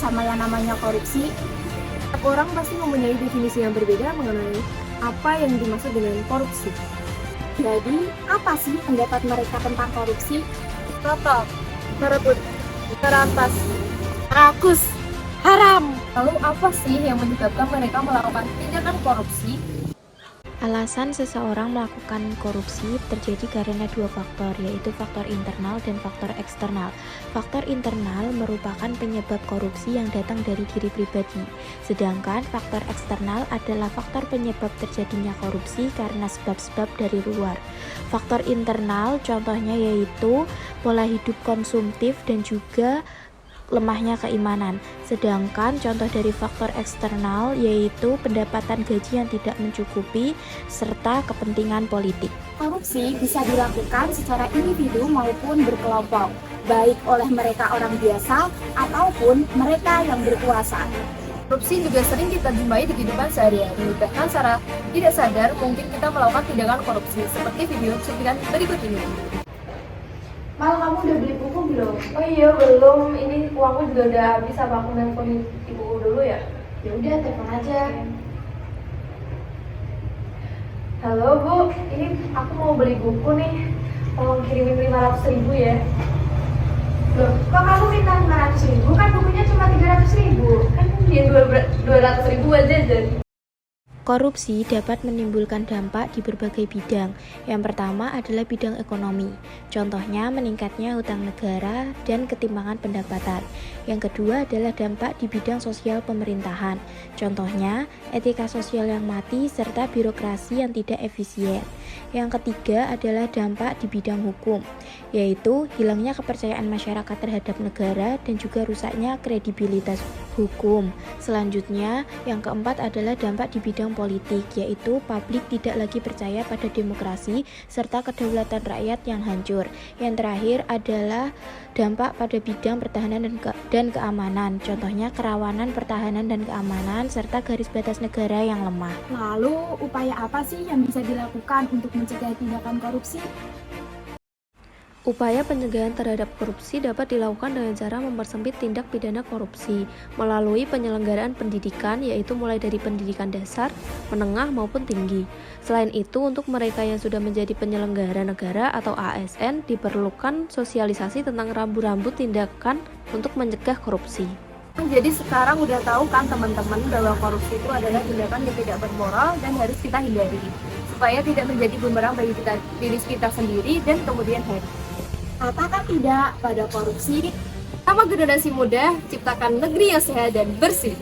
sama yang namanya korupsi? Setiap orang pasti mempunyai definisi yang berbeda mengenai apa yang dimaksud dengan korupsi. Jadi, apa sih pendapat mereka tentang korupsi? Kotor, merebut, merampas, rakus, haram. Lalu apa sih yang menyebabkan mereka melakukan tindakan korupsi? Alasan seseorang melakukan korupsi terjadi karena dua faktor, yaitu faktor internal dan faktor eksternal. Faktor internal merupakan penyebab korupsi yang datang dari diri pribadi, sedangkan faktor eksternal adalah faktor penyebab terjadinya korupsi karena sebab-sebab dari luar. Faktor internal contohnya yaitu pola hidup konsumtif dan juga lemahnya keimanan. Sedangkan contoh dari faktor eksternal yaitu pendapatan gaji yang tidak mencukupi serta kepentingan politik. Korupsi bisa dilakukan secara individu maupun berkelompok, baik oleh mereka orang biasa ataupun mereka yang berkuasa. Korupsi juga sering kita jumpai di kehidupan sehari-hari, bahkan secara tidak sadar mungkin kita melakukan tindakan korupsi, seperti video cuplikan berikut ini. Mal, kamu udah beli buku belum? Oh iya belum, ini uangku juga udah habis. Apa aku nelfon ibu dulu ya? Ya udah, telepon aja. Halo Bu, ini aku mau beli buku nih. Tolong kirimin 500.000 ya. Loh, kok kamu minta 500.000? Kan bukunya cuma 300.000. Kan dia 200.000 aja jadi. Korupsi dapat menimbulkan dampak di berbagai bidang. Yang pertama adalah bidang ekonomi. Contohnya meningkatnya hutang negara dan ketimpangan pendapatan. Yang kedua adalah dampak di bidang sosial pemerintahan. Contohnya etika sosial yang mati serta birokrasi yang tidak efisien. Yang ketiga adalah dampak di bidang hukum, yaitu hilangnya kepercayaan masyarakat terhadap negara dan juga rusaknya kredibilitas hukum. Selanjutnya, yang keempat adalah dampak di bidang politik, yaitu publik tidak lagi percaya pada demokrasi serta kedaulatan rakyat yang hancur. Yang terakhir adalah dampak pada bidang pertahanan dan keamanan, contohnya kerawanan pertahanan dan keamanan serta garis batas negara yang lemah. Lalu, upaya apa sih yang bisa dilakukan untuk mencegah tindakan korupsi? Upaya pencegahan terhadap korupsi dapat dilakukan dengan cara mempersempit tindak pidana korupsi melalui penyelenggaraan pendidikan, yaitu mulai dari pendidikan dasar, menengah maupun tinggi. Selain itu, untuk mereka yang sudah menjadi penyelenggara negara atau ASN diperlukan sosialisasi tentang rambu-rambu tindakan untuk mencegah korupsi. Jadi sekarang udah tahu kan teman-teman bahwa korupsi itu adalah tindakan yang tidak bermoral dan harus kita hindari supaya tidak menjadi bumerang bagi diri kita sendiri dan kemudian hari. Katakan tidak pada korupsi. Sama generasi muda, ciptakan negeri yang sehat dan bersih.